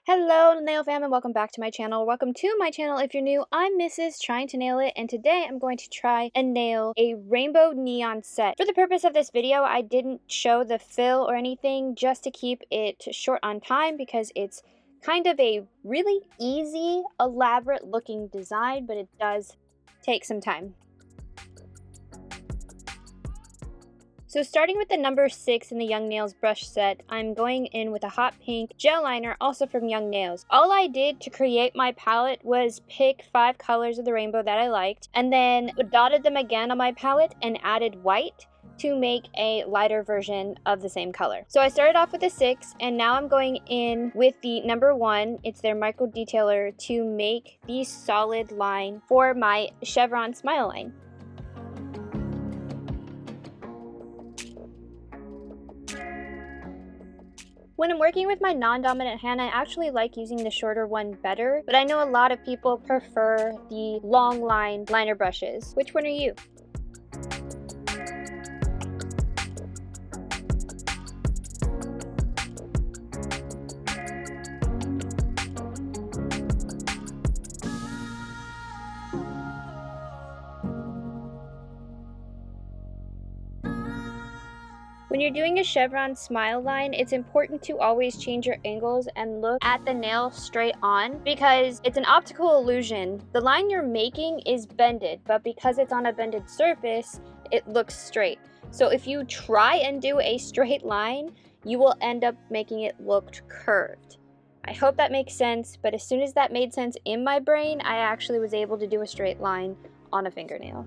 Hello nail fam and welcome back to my channel. Welcome to my channel if you're new. I'm Mrs. Trying to Nail It, and today I'm going to try and nail a rainbow neon set. For the purpose of this video, I didn't show the fill or anything just to keep it short on time because it's kind of a really easy, elaborate looking design, but it does take some time. So starting with the number 6 in the Young Nails brush set, I'm going in with a hot pink gel liner, also from Young Nails. All I did to create my palette was pick 5 colors of the rainbow that I liked, and then dotted them again on my palette and added white to make a lighter version of the same color. So I started off with a 6, and now I'm going in with the number 1. It's their micro detailer to make the solid line for my Chevron smile line. When I'm working with my non-dominant hand, I actually like using the shorter one better, but I know a lot of people prefer the long line liner brushes. Which one are you? When you're doing a chevron smile line, it's important to always change your angles and look at the nail straight on because it's an optical illusion. The line you're making is bended, but because it's on a bended surface, it looks straight. So if you try and do a straight line, you will end up making it look curved. I hope that makes sense, but as soon as that made sense in my brain, I actually was able to do a straight line on a fingernail.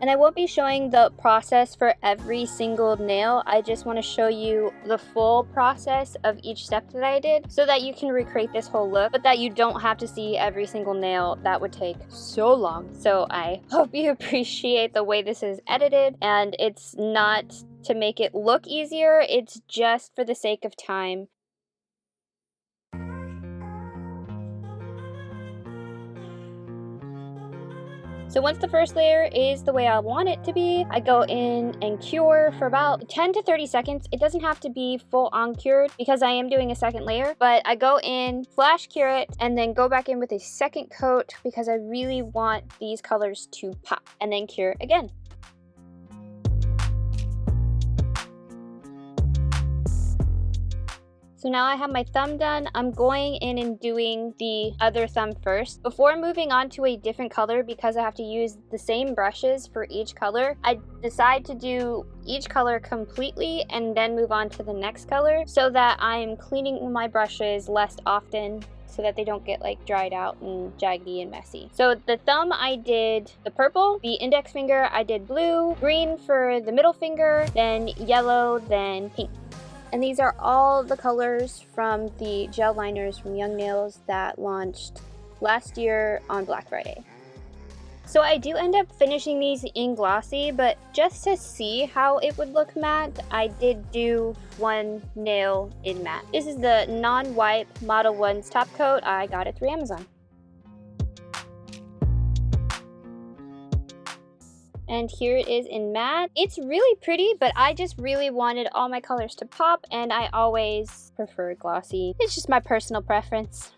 And I won't be showing the process for every single nail. I just want to show you the full process of each step that I did so that you can recreate this whole look, but that you don't have to see every single nail. That would take so long. So I hope you appreciate the way this is edited, and it's not to make it look easier, it's just for the sake of time. So once the first layer is the way I want it to be, I go in and cure for about 10 to 30 seconds. It doesn't have to be full on cured because I am doing a second layer, but I go in, flash cure it, and then go back in with a second coat because I really want these colors to pop, and then cure again. So now I have my thumb done. I'm going in and doing the other thumb first. Before moving on to a different color, because I have to use the same brushes for each color, I decide to do each color completely and then move on to the next color so that I'm cleaning my brushes less often so that they don't get like dried out and jaggedy and messy. So the thumb I did the purple, the index finger I did blue, green for the middle finger, then yellow, then pink. And these are all the colors from the gel liners from Young Nails that launched last year on Black Friday. So I do end up finishing these in glossy, but just to see how it would look matte, I did do one nail in matte. This is the non-wipe Model 1's top coat. I got it through Amazon. And here it is in matte. It's really pretty, but I just really wanted all my colors to pop, and I always prefer glossy. It's just my personal preference.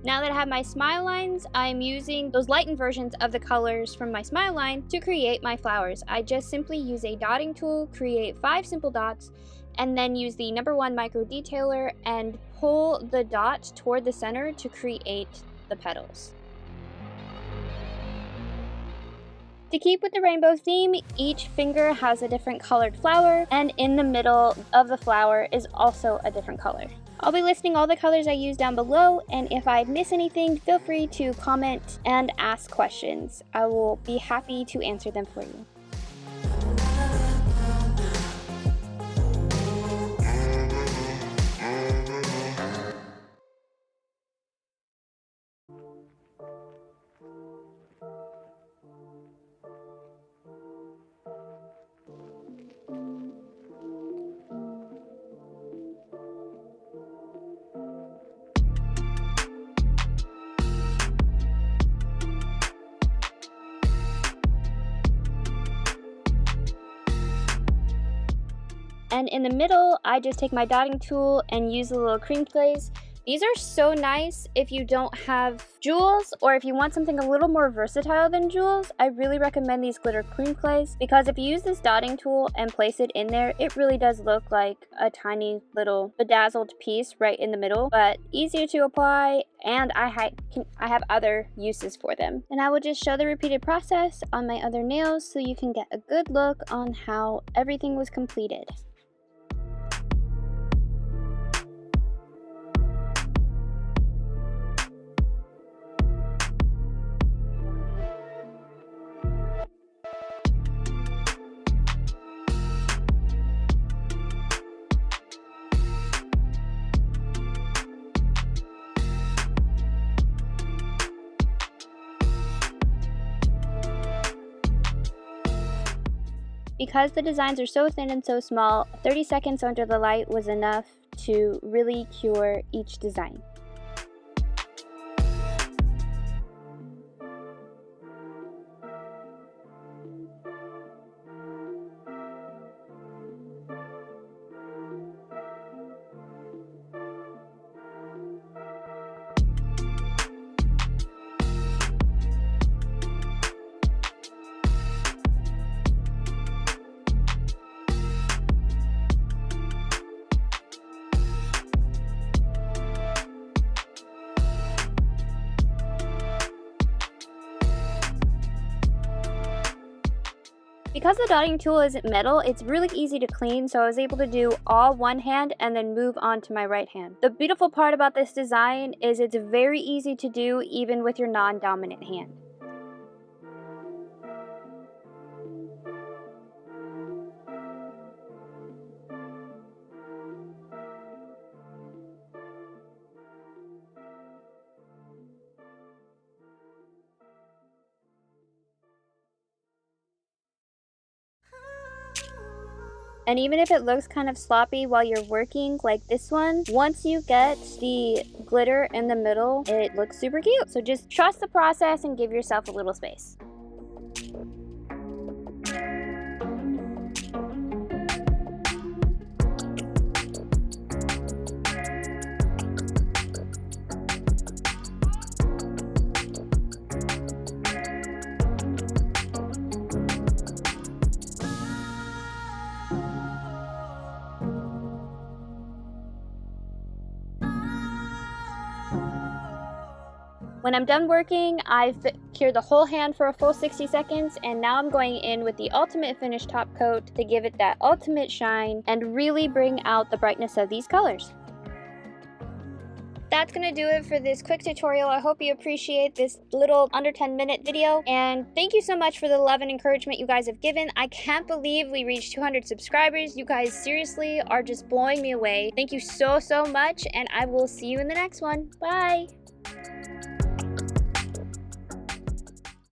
Now that I have my smile lines, I'm using those lightened versions of the colors from my smile line to create my flowers. I just simply use a dotting tool, create 5 simple dots, and then use the number 1 micro detailer and pull the dot toward the center to create the petals. To keep with the rainbow theme, each finger has a different colored flower, and in the middle of the flower is also a different color. I'll be listing all the colors I use down below, and if I miss anything, feel free to comment and ask questions. I will be happy to answer them for you. And in the middle, I just take my dotting tool and use the little cream glaze. These are so nice if you don't have jewels, or if you want something a little more versatile than jewels. I really recommend these glitter cream clays, because if you use this dotting tool and place it in there, it really does look like a tiny little bedazzled piece right in the middle, but easier to apply, and I have other uses for them. And I will just show the repeated process on my other nails so you can get a good look on how everything was completed. Because the designs are so thin and so small, 30 seconds under the light was enough to really cure each design. Because the dotting tool isn't metal, it's really easy to clean, so I was able to do all one hand and then move on to my right hand. The beautiful part about this design is it's very easy to do even with your non-dominant hand. And even if it looks kind of sloppy while you're working like this one, once you get the glitter in the middle, it looks super cute. So just trust the process and give yourself a little space. When I'm done working, I've cured the whole hand for a full 60 seconds, and now I'm going in with the ultimate finish top coat to give it that ultimate shine and really bring out the brightness of these colors. That's gonna do it for this quick tutorial. I hope you appreciate this little under 10-minute video, and thank you so much for the love and encouragement you guys have given. I can't believe we reached 200 subscribers. You guys seriously are just blowing me away. Thank you so much, and I will see you in the next one. Bye!